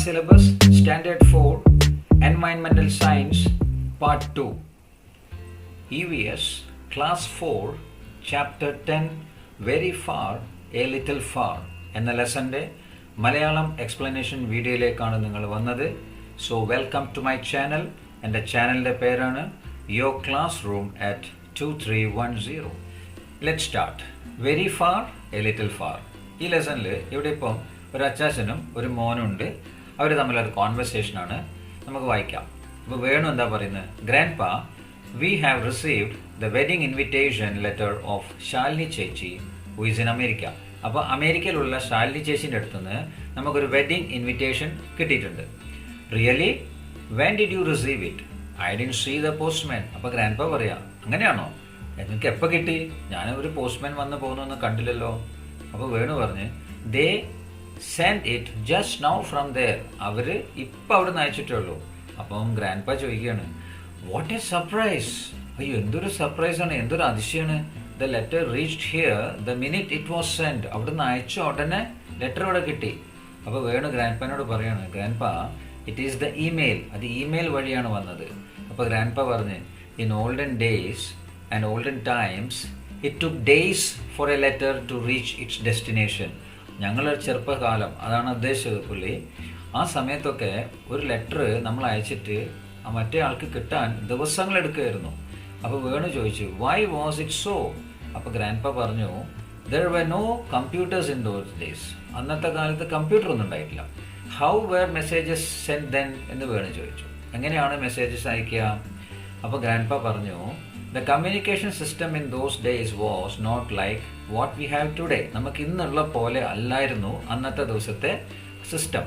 syllabus Standard 4 Environmental Science Part 2 EVS Class 4 Chapter 10 Very Far A Little Far എന്ന ലെസൻ്റെ Malayalam explanation വീഡിയോയിലേക്കാണ് നിങ്ങൾ വന്നത്. So welcome to my channel. എൻ്റെ ചാനലിൻ്റെ പേരാണ് your classroom at 2310. Let start. Very far a little far. ഈ ലെസണിൽ ഇവിടെ ഇപ്പം ഒരു അച്ചാച്ചനും ഒരു മോനും ഉണ്ട്. അവർ തമ്മിലൊരു കോൺവെർസേഷനാണ്. നമുക്ക് വായിക്കാം. അപ്പോൾ വേണു എന്താ പറയുന്നത്? ഗ്രാൻഡ് പാ, we have received the wedding invitation letter of Shalini ചേച്ചി ഹു ഈസ് ഇൻ അമേരിക്ക. അപ്പോൾ അമേരിക്കയിലുള്ള ശാലിനി ചേച്ചിൻ്റെ അടുത്ത് നിന്ന് നമുക്കൊരു വെഡിങ് ഇൻവിറ്റേഷൻ കിട്ടിയിട്ടുണ്ട്. Really? When did you receive it? I didn't see the postman. അപ്പോൾ ഗ്രാൻഡ് പാ പറയാം, അങ്ങനെയാണോ? എനിക്ക് എപ്പോൾ കിട്ടി? ഞാൻ ഒരു പോസ്റ്റ്മാൻ വന്ന് പോകുന്നൊന്നും കണ്ടില്ലല്ലോ. അപ്പോൾ വേണു പറഞ്ഞ്, they send it just now from there. അവർ ഇപ്പം അവിടെ നിന്ന് അയച്ചിട്ടേ ഉള്ളൂ. അപ്പം ഗ്രാൻഡ് പാ ചോദിക്കുകയാണ്, വാട്ട് എ സർപ്രൈസ്. അയ്യോ, എന്തൊരു സർപ്രൈസാണ്, എന്തൊരു അതിശയമാണ്. The letter reached here the minute it was send. അവിടെ നിന്ന് അയച്ച ഉടനെ ലെറ്റർ ഇവിടെ കിട്ടി. അപ്പോൾ വേണു ഗ്രാൻഡ് പാനോട് പറയാണ്, grandpa, it is the email. അത് ഇമെയിൽ വഴിയാണ് വന്നത്. അപ്പോൾ ഗ്രാൻഡ് പാ പറഞ്ഞ്, in olden days and olden times it took days for a letter to reach its destination. ഞങ്ങളുടെ ചെറുപ്പകാലം, അതാണ് ഉദ്ദേശിച്ചത് പുള്ളി. ആ സമയത്തൊക്കെ ഒരു ലെറ്റർ നമ്മൾ അയച്ചിട്ട് മറ്റേ ആൾക്ക് കിട്ടാൻ ദിവസങ്ങൾ എടുക്കുമായിരുന്നു. അപ്പോൾ വേണു ചോദിച്ചു, വൈ വാസ് ഇറ്റ് സോ? അപ്പോൾ ഗ്രാൻഡ് പാ പറഞ്ഞു, there were no computers in those days. അന്നത്തെ കാലത്ത് കമ്പ്യൂട്ടർ ഒന്നും ഉണ്ടായിട്ടില്ല. How were messages send then എന്ന് വേണു ചോദിച്ചു. എങ്ങനെയാണ് മെസ്സേജസ് അയക്കുക? അപ്പോൾ ഗ്രാൻഡ് പാ പറഞ്ഞു, the communication system in those days was not like what we have today. നമുക്ക് ഇന്നുള്ള പോലെ അല്ലായിരുന്നു അന്നത്തെ ദിവസത്തെ system.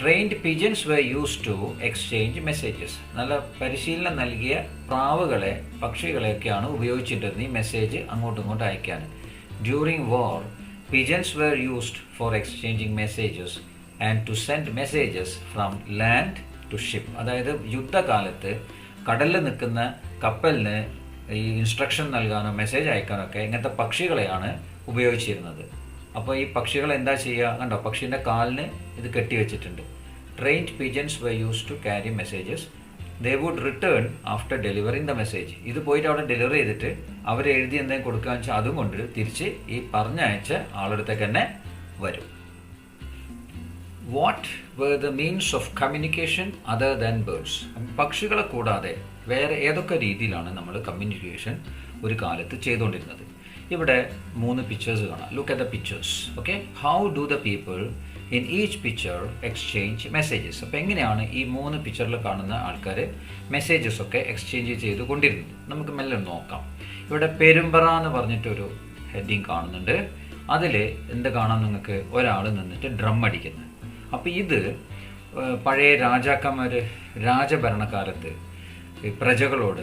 Trained pigeons were use to exchange messages. നല്ല പരിശീലനം നൽകിയ പ്രാവുകളെ, പക്ഷികളെയൊക്കെയാണ് ഉപയോഗിച്ചിട്ടിരുന്നത് ഈ മെസ്സേജ് അങ്ങോട്ടും ഇങ്ങോട്ടും അയക്കാൻ. During war pigeons were used for exchanging messages and to send messages from land to ship. അതായത് യുദ്ധകാലത്ത് കടലിൽ നിൽക്കുന്ന കപ്പലിന് ഈ ഇൻസ്ട്രക്ഷൻ നൽകാനോ മെസ്സേജ് അയക്കാനോ ഒക്കെ ഇങ്ങനത്തെ പക്ഷികളെയാണ് ഉപയോഗിച്ചിരുന്നത്. അപ്പോൾ ഈ പക്ഷികൾ എന്താ ചെയ്യുക? കണ്ടോ, പക്ഷീൻ്റെ കാലിന് ഇത് കെട്ടിവെച്ചിട്ടുണ്ട്. Trained pigeons were use to carry messages. They would return after delivering the message. ഇത് പോയിട്ട് അവിടെ ഡെലിവറി ചെയ്തിട്ട് അവർ എഴുതി എന്തെങ്കിലും കൊടുക്കുകയെന്ന് വെച്ചാൽ അതും കൊണ്ട് തിരിച്ച് ഈ പറഞ്ഞയച്ച ആളടുത്തേക്ക് തന്നെ വരും. What were the means of communication other than birds? പക്ഷികളെ കൂടാതെ വേറെ ഏതൊക്കെ രീതിയിലാണ് നമ്മൾ കമ്മ്യൂണിക്കേഷൻ ഒരു കാലത്ത് ചെയ്തുകൊണ്ടിരുന്നത്? ഇവിടെ 3 പിക്ചേഴ്സ് കാണാം. Look at the pictures. Okay, how do the people in each picture exchange messages? അപ്പോൾ എങ്ങനെയാണ് ഈ 3 പിക്ചറിൽ കാണുന്ന ആൾക്കാർ മെസ്സേജസ് ഒക്കെ എക്സ്ചേഞ്ച് ചെയ്ത് കൊണ്ടിരുന്നത്? നമുക്ക് മെല്ലെ നോക്കാം. ഇവിടെ പെരുമ്പറ എന്ന് പറഞ്ഞിട്ടൊരു ഹെഡിങ് കാണുന്നുണ്ട്. അതിൽ എന്ത് കാണാം നിങ്ങൾക്ക്? ഒരാൾ നിന്നിട്ട് ഡ്രം അടിക്കുന്നത്. അപ്പോൾ ഇത് പഴയ രാജാക്കന്മാർ രാജഭരണകാലത്ത് പ്രജകളോട്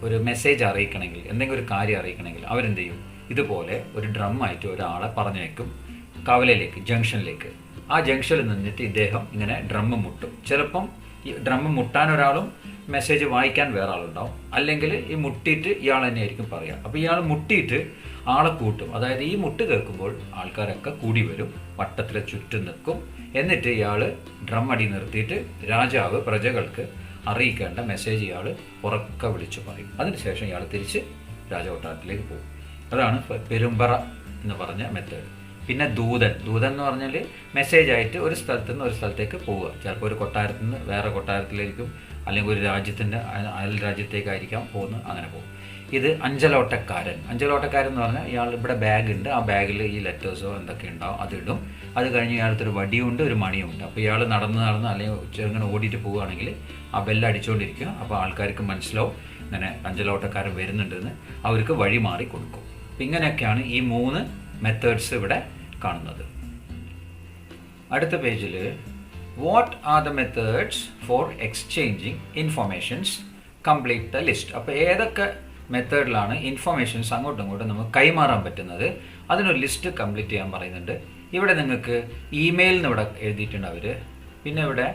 ഒരു മെസ്സേജ് അറിയിക്കണമെങ്കിൽ, എന്തെങ്കിലും ഒരു കാര്യം അറിയിക്കണമെങ്കിൽ അവരെന്ത് ചെയ്യും? ഇതുപോലെ ഒരു ഡ്രമ്മായിട്ട് ഒരാളെ പറഞ്ഞേക്കും കവലയിലേക്ക്, ജംഗ്ഷനിലേക്ക്. ആ ജംഗ്ഷനിൽ നിന്നിട്ട് ഇദ്ദേഹം ഇങ്ങനെ ഡ്രമ്മ് മുട്ടും. ചിലപ്പം ഈ ഡ്രമ്മ് മുട്ടാൻ ഒരാളും മെസ്സേജ് വായിക്കാൻ വേറെ ആളുണ്ടാവും. അല്ലെങ്കിൽ ഈ മുട്ടിയിട്ട് ഇയാൾ തന്നെ ആയിരിക്കും പറയുക. അപ്പോൾ ഇയാൾ മുട്ടിയിട്ട് ആളെ കൂട്ടും. അതായത് ഈ മുട്ട് കേൾക്കുമ്പോൾ ആൾക്കാരൊക്കെ കൂടി വരും, വട്ടത്തിൽ ചുറ്റും നിൽക്കും. എന്നിട്ട് ഇയാൾ ഡ്രം അടി നിർത്തിയിട്ട് രാജാവ് പ്രജകൾക്ക് അറിയിക്കേണ്ട മെസ്സേജ് ഇയാൾ ഉറക്കെ വിളിച്ചു പറയും. അതിനുശേഷം ഇയാൾ തിരിച്ച് രാജകൊട്ടാരത്തിലേക്ക് പോകും. അതാണ് പെരുമ്പറ എന്ന് പറഞ്ഞ മെത്തേഡ്. പിന്നെ ദൂതൻ. ദൂതൻ എന്ന് പറഞ്ഞാൽ മെസ്സേജ് ആയിട്ട് ഒരു സ്ഥലത്ത് നിന്ന് ഒരു സ്ഥലത്തേക്ക് പോവുക. ചിലപ്പോൾ ഒരു കൊട്ടാരത്തിൽ നിന്ന് വേറെ കൊട്ടാരത്തിലേക്കും, അല്ലെങ്കിൽ ഒരു രാജ്യത്തിൻ്റെ അയൽ രാജ്യത്തേക്കായിരിക്കാം പോകുന്നത്. അങ്ങനെ പോകും. ഇത് അഞ്ചലോട്ടക്കാരൻ. അഞ്ചലോട്ടക്കാരൻ എന്ന് പറഞ്ഞാൽ ഇയാൾ ഇവിടെ ബാഗ് ഉണ്ട്, ആ ബാഗിൽ ഈ ലെറ്റേഴ്സോ എന്തൊക്കെ ഉണ്ടാവും അതിടും. അത് കഴിഞ്ഞ് ഇയാളത്തൊരു വടിയുണ്ട്, ഒരു മണിയുണ്ട്. അപ്പോൾ ഇയാൾ നടന്ന് അല്ലെങ്കിൽ ചെറുങ്ങനെ ഓടിയിട്ട് പോവുകയാണെങ്കിൽ ആ ബെല്ല് അടിച്ചുകൊണ്ടിരിക്കുക. അപ്പോൾ ആൾക്കാർക്ക് മനസ്സിലാവും ഇങ്ങനെ അഞ്ചലോട്ടക്കാരൻ വരുന്നുണ്ടെന്ന്. അവർക്ക് വഴി മാറി കൊടുക്കും. അപ്പം ഇങ്ങനെയൊക്കെയാണ് ഈ 3 മെത്തേഡ്സ് ഇവിടെ കാണുന്നത്. അടുത്ത പേജിൽ what are the methods four exchanging informations, complete the list. അപ്പോൾ ഏതൊക്കെ മെത്തേഡിലാണ് ഇൻഫർമേഷൻസ് അങ്ങോട്ടും ഇങ്ങോട്ടും നമുക്ക് കൈമാറാൻ പറ്റുന്നത്, അതിനൊരു ലിസ്റ്റ് കംപ്ലീറ്റ് ചെയ്യാൻ പറയുന്നുണ്ട്. ഇവിടെ നിങ്ങൾക്ക് ഇമെയിൽ എന്ന് ഇവിടെ എഴുതിയിട്ടുണ്ട് അവർ. പിന്നെ ഇവിടെ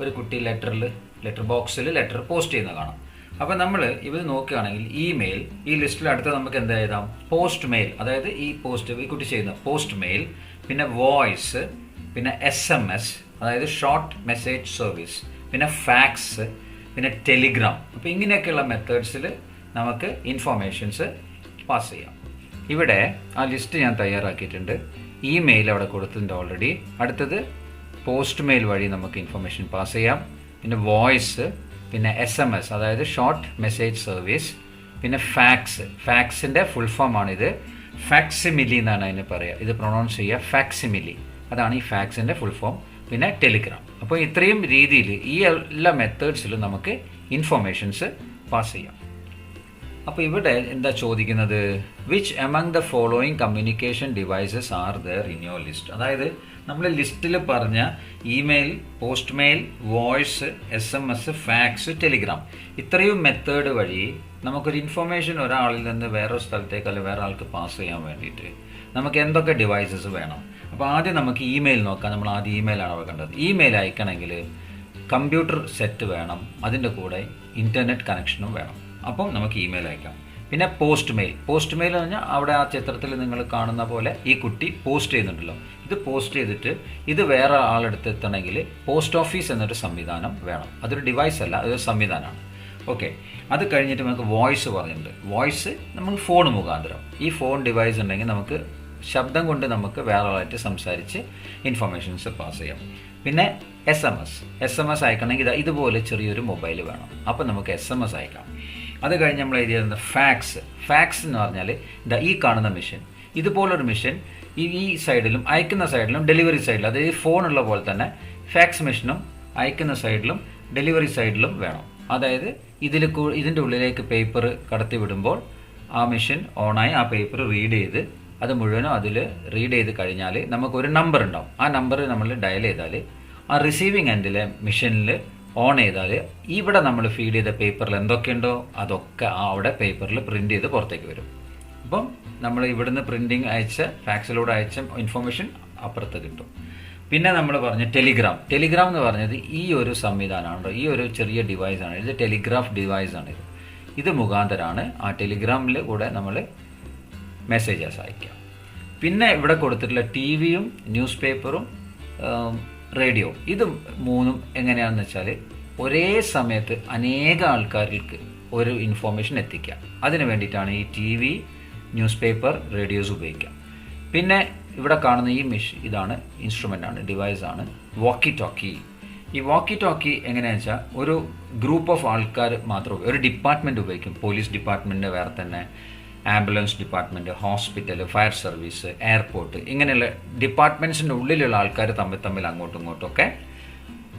ഒരു കുട്ടി ലെറ്റർ ബോക്സിൽ ലെറ്റർ പോസ്റ്റ് ചെയ്യുന്ന കാണാം. അപ്പോൾ നമ്മൾ ഇത് നോക്കുകയാണെങ്കിൽ ഇമെയിൽ, ഈ ലിസ്റ്റിൽ അടുത്ത് നമുക്ക് എന്താ എഴുതാം? Post mail. അതായത് ഈ കുട്ടി ചെയ്യുന്ന പോസ്റ്റ് മെയിൽ, പിന്നെ വോയിസ്, പിന്നെ SMS, അതായത് ഷോർട്ട് മെസ്സേജ് സർവീസ്, പിന്നെ ഫാക്സ്, പിന്നെ ടെലിഗ്രാം. അപ്പോൾ ഇങ്ങനെയൊക്കെയുള്ള മെത്തേഡ്സിൽ നമുക്ക് ഇൻഫോർമേഷൻസ് പാസ് ചെയ്യാം. ഇവിടെ ആ ലിസ്റ്റ് ഞാൻ തയ്യാറാക്കിയിട്ടുണ്ട്. ഇമെയിൽ അവിടെ കൊടുത്തിട്ടുണ്ട് ഓൾറെഡി. അടുത്തത് പോസ്റ്റ് മെയിൽ വഴി നമുക്ക് ഇൻഫർമേഷൻ പാസ് ചെയ്യാം. പിന്നെ വോയിസ്, പിന്നെ SMS അതായത് ഷോർട്ട് മെസ്സേജ് സർവീസ്, പിന്നെ ഫാക്സിൻ്റെ ഫുൾ ഫോം ആണിത്. ഫാക്സിമിലി എന്നാണ് അതിന് പറയുക. ഇത് പ്രൊണൗൺസ് ചെയ്യുക ഫാക്സിമിലി, അതാണ് ഈ ഫാക്സിൻ്റെ ഫുൾ ഫോം. പിന്നെ ടെലിഗ്രാം. അപ്പോൾ ഇത്രയും രീതിയിൽ ഈ എല്ലാ മെത്തേഡ്സിലും നമുക്ക് ഇൻഫോർമേഷൻസ് പാസ് ചെയ്യാം. അപ്പോൾ ഇവിടെ എന്താ ചോദിക്കുന്നത്, which among the following communication devices are there in your list. അതായത് നമ്മൾ ലിസ്റ്റിൽ പറഞ്ഞ email, post mail, voice, SMS, fax, telegram, ഇത്രയും മെത്തേഡ് വഴി നമുക്കൊരു ഇൻഫർമേഷൻ ഒരാളിൽ നിന്ന് വേറൊരു സ്ഥലത്തേക്ക് അല്ലെങ്കിൽ വേറെ ആൾക്ക് പാസ് ചെയ്യാൻ വേണ്ടിയിട്ട് നമുക്ക് എന്തൊക്കെ ഡിവൈസസ് വേണം. അപ്പോൾ ആദ്യം നമുക്ക് ഇമെയിൽ നോക്കാം. നമ്മൾ ആദ്യം ഇമെയിലാണ് വെക്കേണ്ടത്. ഇമെയിൽ അയക്കണമെങ്കിൽ കമ്പ്യൂട്ടർ സെറ്റ് വേണം, അതിൻ്റെ കൂടെ ഇൻ്റർനെറ്റ് കണക്ഷനും വേണം. അപ്പം നമുക്ക് ഇമെയിൽ അയക്കാം. പിന്നെ പോസ്റ്റ് മെയിൽ എന്ന് പറഞ്ഞാൽ അവിടെ ആ ചിത്രത്തിൽ നിങ്ങൾ കാണുന്ന പോലെ ഈ കുട്ടി പോസ്റ്റ് ചെയ്യുന്നുണ്ടല്ലോ, ഇത് പോസ്റ്റ് ചെയ്തിട്ട് ഇത് വേറെ ആളെടുത്ത് എത്തണമെങ്കിൽ പോസ്റ്റ് ഓഫീസ് എന്നൊരു സംവിധാനം വേണം. അതൊരു ഡിവൈസ് അല്ല, അതൊരു സംവിധാനമാണ്. ഓക്കെ, അത് കഴിഞ്ഞിട്ട് നമുക്ക് വോയിസ് പറഞ്ഞിട്ടുണ്ട്. വോയിസ് നമുക്ക് ഫോൺ മുഖാന്തരം, ഈ ഫോൺ ഡിവൈസ് ഉണ്ടെങ്കിൽ നമുക്ക് ശബ്ദം കൊണ്ട് നമുക്ക് വേറെ ആളായിട്ട് സംസാരിച്ച് ഇൻഫർമേഷൻസ് പാസ് ചെയ്യാം. പിന്നെ SMS അയക്കണമെങ്കിൽ ഇതുപോലെ ചെറിയൊരു മൊബൈൽ വേണം. അപ്പോൾ നമുക്ക് SMS അയക്കാം. അത് കഴിഞ്ഞ് നമ്മൾ എഴുതിയിരുന്ന ഫാക്സ് എന്ന് പറഞ്ഞാൽ ഈ കാണുന്ന മെഷീൻ, ഇതുപോലൊരു മെഷീൻ ഈ സൈഡിലും അയക്കുന്ന സൈഡിലും ഡെലിവറി സൈഡിലും, അതായത് ഫോണുള്ള പോലെ തന്നെ ഫാക്സ് മെഷീനും അയക്കുന്ന സൈഡിലും ഡെലിവറി സൈഡിലും വേണം. അതായത് ഇതിൻ്റെ ഉള്ളിലേക്ക് പേപ്പർ കടത്തി വിടുമ്പോൾ ആ മെഷീൻ ഓണായി ആ പേപ്പർ റീഡ് ചെയ്ത് അത് മുഴുവനും അതിൽ റീഡ് ചെയ്ത് കഴിഞ്ഞാൽ നമുക്കൊരു നമ്പർ ഉണ്ടാവും. ആ നമ്പർ നമ്മൾ ഡയൽ ചെയ്താൽ ആ റിസീവിങ് എൻഡിലെ മെഷീനിൽ ഓൺ ചെയ്താൽ ഇവിടെ നമ്മൾ ഫീഡ് ചെയ്ത പേപ്പറിൽ എന്തൊക്കെയുണ്ടോ അതൊക്കെ അവിടെ പേപ്പറിൽ പ്രിൻ്റ് ചെയ്ത് പുറത്തേക്ക് വരും. അപ്പം നമ്മൾ ഇവിടുന്ന് പ്രിൻറ്റിങ് ഫാക്സിലൂടെ അയച്ച ഇൻഫർമേഷൻ അപ്പുറത്ത് കിട്ടും. പിന്നെ നമ്മൾ പറഞ്ഞ ടെലിഗ്രാം എന്ന് പറഞ്ഞത് ഈ ഒരു സംവിധാനമാണ്, ഈ ഒരു ചെറിയ ഡിവൈസാണ്. ഇത് ടെലിഗ്രാഫ് ഡിവൈസാണ്. ഇത് മുഖാന്തരമാണ് ആ ടെലിഗ്രാമിൽ കൂടെ നമ്മൾ മെസ്സേജസ് അയക്കാം. പിന്നെ ഇവിടെ കൊടുത്തിട്ടുള്ള TVയും ന്യൂസ് പേപ്പറും റേഡിയോ, ഇത് മൂന്നും എങ്ങനെയാണെന്ന് വെച്ചാൽ ഒരേ സമയത്ത് അനേക ആൾക്കാർക്ക് ഒരു ഇൻഫോർമേഷൻ എത്തിക്കാം. അതിന് വേണ്ടിയിട്ടാണ് ഈ TV, ന്യൂസ് പേപ്പർ, റേഡിയോസ് ഉപയോഗിക്കാം. പിന്നെ ഇവിടെ കാണുന്ന ഈ ഇതാണ് ഇൻസ്ട്രുമെൻ്റാണ്, ഡിവൈസാണ് വാക്കി ടോക്കി. ഈ വാക്കി ടോക്കി എങ്ങനെയാണെന്ന് വെച്ചാൽ ഒരു ഗ്രൂപ്പ് ഓഫ് ആൾക്കാർ മാത്രം ഒരു ഡിപ്പാർട്ട്മെൻറ്റ് ഉപയോഗിക്കും. പോലീസ് ഡിപ്പാർട്ട്മെൻറ്റ് വേറെ തന്നെ, ambulance department, hospital, fire service, airport, ഇങ്ങനെയുള്ള ഡിപ്പാർട്ട്മെൻറ്റ്സിൻ്റെ ഉള്ളിലുള്ള ആൾക്കാർ തമ്മിൽ അങ്ങോട്ടും ഇങ്ങോട്ടുമൊക്കെ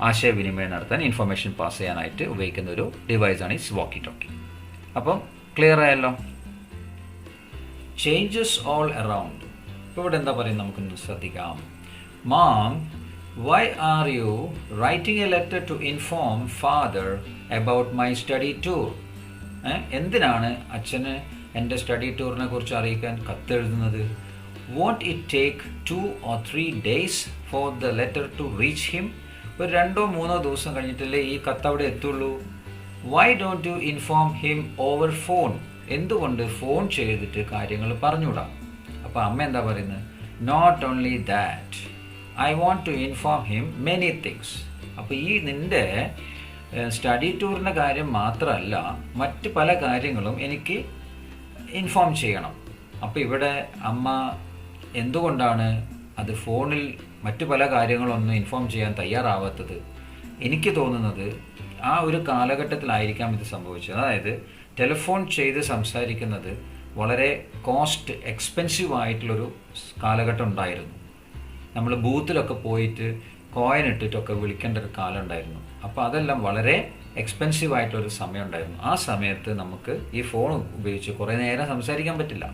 ആശയവിനിമയം നടത്താൻ, ഇൻഫർമേഷൻ പാസ് ചെയ്യാനായിട്ട് ഉപയോഗിക്കുന്ന ഒരു ഡിവൈസാണ് ഈ വാക്കി ടോക്കി. അപ്പം ക്ലിയർ ആയല്ലോ. Changes all around. ഇപ്പോൾ ഇവിടെ എന്താ പറയുന്നത് നമുക്കൊന്ന് ശ്രദ്ധിക്കാം. മാം, why are you writing a letter to inform father about my study tour? എന്തിനാണ് അച്ഛന് എൻ്റെ സ്റ്റഡി ടൂറിനെ കുറിച്ച് അറിയിക്കാൻ കത്തെഴുതുന്നത്? won't it take 2 or 3 days for the letter to reach him? ഒരു 2-3 ദിവസം കഴിഞ്ഞിട്ടല്ലേ ഈ കത്ത് അവിടെ എത്തുള്ളൂ. why don't you inform him over phone? എന്തുകൊണ്ട് ഫോൺ ചെയ്തിട്ട് കാര്യങ്ങൾ പറഞ്ഞുകൂടാ? അപ്പോൾ അമ്മ എന്താ പറയുന്നത്? not only that, I want to inform him many things. അപ്പോൾ ഈ നിൻ്റെ സ്റ്റഡി ടൂറിൻ്റെ കാര്യം മാത്രമല്ല, മറ്റ് പല കാര്യങ്ങളും എനിക്ക് ഇൻഫോം ചെയ്യണം. അപ്പോൾ ഇവിടെ അമ്മ എന്തുകൊണ്ടാണ് അത് ഫോണിൽ മറ്റു പല കാര്യങ്ങളൊന്നും ഇൻഫോം ചെയ്യാൻ തയ്യാറാവാത്തത്? എനിക്ക് തോന്നുന്നത് ആ ഒരു കാലഘട്ടത്തിലായിരിക്കാം ഇത് സംഭവിച്ചത്. അതായത് ടെലിഫോൺ ചെയ്ത് സംസാരിക്കുന്നത് വളരെ എക്സ്പെൻസീവ് ആയിട്ടുള്ളൊരു കാലഘട്ടം ഉണ്ടായിരുന്നു. നമ്മൾ ബൂത്തിലൊക്കെ പോയിട്ട് കോയിൻ ഇട്ടിട്ടൊക്കെ വിളിക്കേണ്ട ഒരു കാലം ഉണ്ടായിരുന്നു. അപ്പോൾ അതെല്ലാം വളരെ എക്സ്പെൻസീവ് ആയിട്ടൊരു സമയം ഉണ്ടായിരുന്നു. ആ സമയത്ത് നമുക്ക് ഈ ഫോൺ ഉപയോഗിച്ച് കുറേ നേരം സംസാരിക്കാൻ പറ്റില്ല.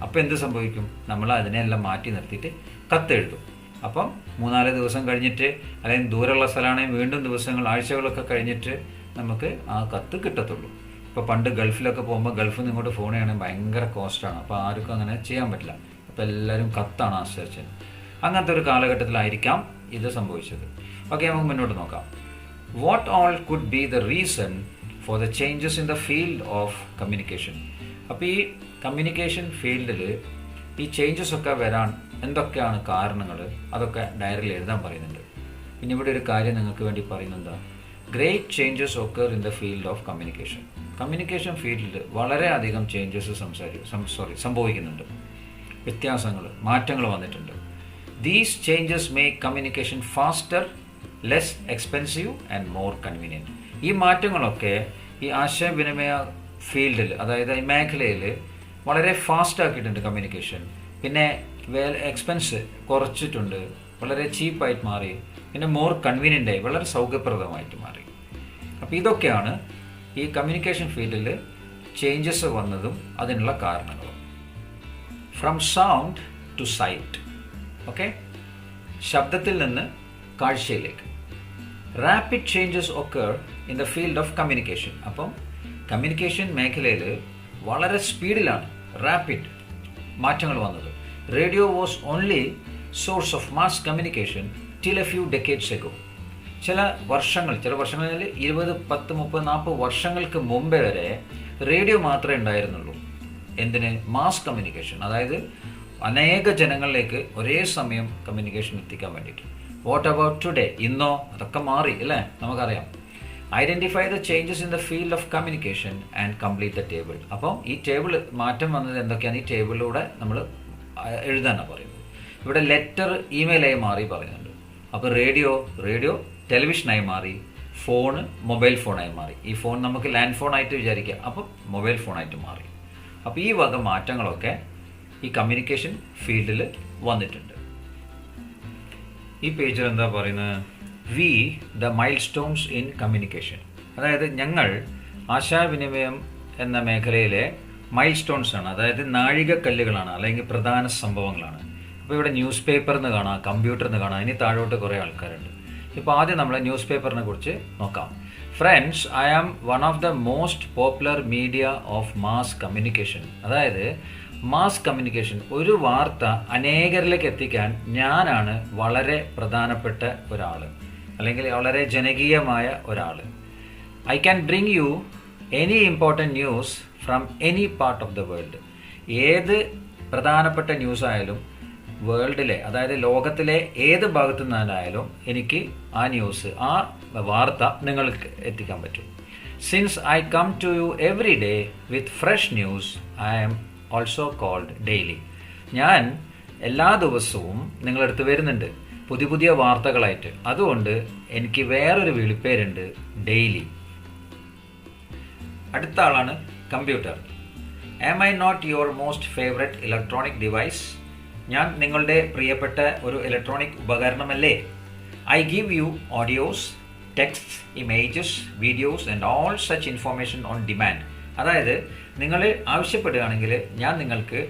അപ്പോൾ എന്ത് സംഭവിക്കും? നമ്മൾ അതിനെല്ലാം മാറ്റി നിർത്തിയിട്ട് കത്തെഴുതും. അപ്പം 3-4 ദിവസം കഴിഞ്ഞിട്ട്, അല്ലെങ്കിൽ ദൂരമുള്ള സ്ഥലമാണെങ്കിൽ വീണ്ടും ദിവസങ്ങൾ, ആഴ്ചകളൊക്കെ കഴിഞ്ഞിട്ട് നമുക്ക് ആ കത്ത് കിട്ടത്തുള്ളൂ. ഇപ്പോൾ പണ്ട് ഗൾഫിലൊക്കെ പോകുമ്പോൾ ഗൾഫിൽ നിന്ന് ഇങ്ങോട്ട് ഫോൺ ചെയ്യണമെങ്കിൽ ഭയങ്കര കോസ്റ്റാണ്. അപ്പോൾ ആർക്കും അങ്ങനെ ചെയ്യാൻ പറ്റില്ല. അപ്പോൾ എല്ലാവരും കത്താണ് ആശ്രയിച്ചത്. അങ്ങനത്തെ ഒരു കാലഘട്ടത്തിലായിരിക്കാം ഇത് സംഭവിച്ചത്. ഓക്കെ, നമുക്ക് മുന്നോട്ട് നോക്കാം. What all could be the reason for the changes in the field of communication? അപ്പോൾ ഈ കമ്മ്യൂണിക്കേഷൻ ഫീൽഡിൽ ഈ ചേഞ്ചസ് ഒക്കെ വരാൻ എന്തൊക്കെയാണ് കാരണങ്ങൾ, അതൊക്കെ ഡയറിയിൽ എഴുതാൻ പറയുന്നുണ്ട്. ഇനി ഇവിടെ ഒരു കാര്യം നിങ്ങൾക്ക് വേണ്ടി പറയുന്നത് great changes occur in the field of communication. Communication ഫീൽഡിൽ വളരെയധികം ചേഞ്ചസ് സംഭവിക്കുന്നുണ്ട്. വ്യത്യാസങ്ങൾ, മാറ്റങ്ങൾ വന്നിട്ടുണ്ട്. These changes make communication faster, less expensive and more convenient. ഈ മാറ്റങ്ങളൊക്കെ ഈ ആശയവിനിമയ ഫീൽഡിൽ, അതായത് ഈ മേഖലയിൽ വളരെ ഫാസ്റ്റ് ആക്കിയിട്ടുണ്ട് കമ്മ്യൂണിക്കേഷൻ. പിന്നെ എക്സ്പെൻസ് കുറച്ചിട്ടുണ്ട്, വളരെ ചീപ്പായിട്ട് മാറി. പിന്നെ മോർ കൺവീനിയൻ്റായി, വളരെ സൗകര്യപ്രദമായിട്ട് മാറി. അപ്പോൾ ഇതൊക്കെയാണ് ഈ കമ്മ്യൂണിക്കേഷൻ ഫീൽഡിൽ ചേഞ്ചസ് വന്നതും അതിനുള്ള കാരണങ്ങളും. From sound to sight. Okay, ശബ്ദത്തിൽ നിന്ന് കാഴ്ചയിലേക്ക്. Rapid changes occur in the field of communication. അപ്പം കമ്മ്യൂണിക്കേഷൻ മേഖലയിൽ വളരെ സ്പീഡിലാണ് റാപ്പിഡ് മാറ്റങ്ങൾ വന്നത്. Radio was only source of mass communication till a few decades ago. ചില വർഷങ്ങളിൽ 20, 10, 30, 40 വർഷങ്ങൾക്ക് മുമ്പേ വരെ റേഡിയോ മാത്രമേ ഉണ്ടായിരുന്നുള്ളൂ. എന്തിന്? മാസ് കമ്മ്യൂണിക്കേഷൻ, അതായത് അനേക ജനങ്ങളിലേക്ക് ഒരേ സമയം കമ്മ്യൂണിക്കേഷൻ എത്തിക്കാൻ വേണ്ടിയിട്ട്. What about today? ഇന്നോ? അതൊക്കെ മാറി അല്ലേ, നമുക്കറിയാം. Identify the changes in the field of communication and complete the table. അപ്പം ഈ ടേബിൾ മാറ്റം വന്നത് എന്തൊക്കെയാണ് ഈ ടേബിളിലൂടെ നമ്മൾ എഴുതാനാണ് പറയുന്നത്. ഇവിടെ ലെറ്റർ ഇമെയിലായി മാറി പറയുന്നുണ്ട്. അപ്പോൾ റേഡിയോ ടെലിവിഷനായി മാറി, ഫോണ് മൊബൈൽ ഫോണായി മാറി. ഈ ഫോൺ നമുക്ക് ലാൻഡ് ഫോണായിട്ട് വിചാരിക്കാം, അപ്പം മൊബൈൽ ഫോണായിട്ട് മാറി. അപ്പോൾ ഈ വക മാറ്റങ്ങളൊക്കെ ഈ കമ്മ്യൂണിക്കേഷൻ ഫീൽഡിൽ വന്നിട്ടുണ്ട്. ഈ പേജിൽ എന്താ പറയുന്നത്? We the mile stones in communication. അതായത് ഞങ്ങൾ ആശയവിനിമയം എന്ന മേഖലയിലെ മൈൽ സ്റ്റോൺസ് ആണ്, അതായത് നാഴികക്കല്ലുകളാണ്, അല്ലെങ്കിൽ പ്രധാന സംഭവങ്ങളാണ്. അപ്പോൾ ഇവിടെ ന്യൂസ് പേപ്പറിന് കാണാം, കമ്പ്യൂട്ടറിന് കാണാം, ഇനി താഴോട്ട് കുറേ ആൾക്കാരുണ്ട്. ഇപ്പോൾ ആദ്യം നമ്മൾ ന്യൂസ് പേപ്പറിനെ കുറിച്ച് നോക്കാം. Friends, I am one of the most popular media of mass communication. അതായത് മാസ് കമ്മ്യൂണിക്കേഷൻ, ഒരു വാർത്ത അനേകരിലേക്ക് എത്തിക്കാൻ ഞാനാണ് വളരെ പ്രധാനപ്പെട്ട ഒരാൾ, അല്ലെങ്കിൽ വളരെ ജനകീയമായ ഒരാൾ. I can bring you any important news from any part of the world. ഏത് പ്രധാനപ്പെട്ട ന്യൂസ് ആയാലും വേൾഡിലെ, അതായത് ലോകത്തിലെ ഏത് ഭാഗത്തു നിന്നായാലും എനിക്ക് ആ ന്യൂസ്, ആ വാർത്ത നിങ്ങൾക്ക് എത്തിക്കാൻ പറ്റും. Since I come to you every day with fresh news, I am also called daily. ഞാൻ എല്ലാ ദിവസവും നിങ്ങളടുത്ത് വരുന്നുണ്ട് പുതിയ വാർത്തകളായിട്ട്, അതുകൊണ്ട് എനിക്ക് വേറൊരു വിളിപ്പേരുണ്ട്, ഡെയിലി. അടുത്ത ആളാണ് computer. Am I not your most favourite electronic device? ഞാൻ നിങ്ങളുടെ പ്രിയപ്പെട്ട ഒരു ഇലക്ട്രോണിക് ഉപകരണമല്ലേ? I give you audios, text, images, videos and all such information on demand. അതായത് നിങ്ങൾ ആവശ്യപ്പെടുകയാണെങ്കിൽ ഞാൻ നിങ്ങൾക്ക്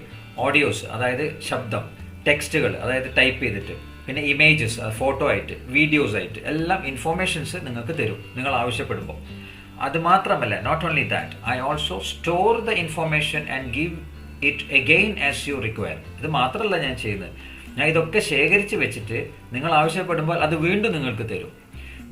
ഓഡിയോസ്, അതായത് ശബ്ദം, ടെക്സ്റ്റുകൾ, അതായത് ടൈപ്പ് ചെയ്തിട്ട്, പിന്നെ ഇമേജസ്, ഫോട്ടോ ആയിട്ട്, വീഡിയോസ് ആയിട്ട് എല്ലാം ഇൻഫോർമേഷൻസ് നിങ്ങൾക്ക് തരും നിങ്ങൾ ആവശ്യപ്പെടുമ്പോൾ. അത് മാത്രമല്ല, not only that, I also store the information and give it again as you require. ഇത് മാത്രമല്ല ഞാൻ ചെയ്യുന്നത്, ഞാൻ ഇതൊക്കെ ശേഖരിച്ച് വെച്ചിട്ട് നിങ്ങൾ ആവശ്യപ്പെടുമ്പോൾ അത് വീണ്ടും നിങ്ങൾക്ക് തരും.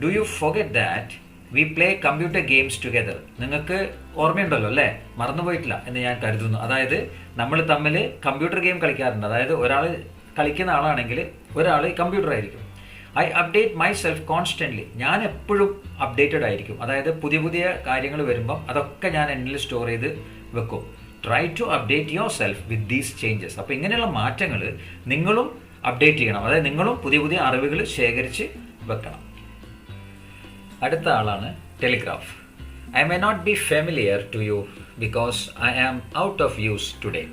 Do you forget that we play computer games together? നിങ്ങൾക്ക് ഓർമ്മയുണ്ടല്ലോ അല്ലേ? മറന്നുപോയിട്ടില്ല എന്ന് ഞാൻ കരുതുന്നു. അതായത് നമ്മൾ തമ്മിൽ കമ്പ്യൂട്ടർ ഗെയിം കളിക്കാറുണ്ട്. അതായത് ഒരാൾ കളിക്കുന്ന ആളാണെങ്കിൽ ഒരാൾ കമ്പ്യൂട്ടർ ആയിരിക്കും. I update my self constantly. ഞാൻ എപ്പോഴും അപ്ഡേറ്റഡ് ആയിരിക്കും. അതായത് പുതിയ കാര്യങ്ങൾ വരുമ്പം അതൊക്കെ ഞാൻ എന്നിൽ സ്റ്റോർ ചെയ്ത് വെക്കും. Try to update yourself with these changes. അപ്പോൾ ഇങ്ങനെയുള്ള മാറ്റങ്ങൾ നിങ്ങളും അപ്ഡേറ്റ് ചെയ്യണം. അതായത് നിങ്ങളും പുതിയ അറിവുകൾ ശേഖരിച്ച് വെക്കണം. അടുത്ത ആളാണ് telegraph. I may not be familiar to you because I am out of use today.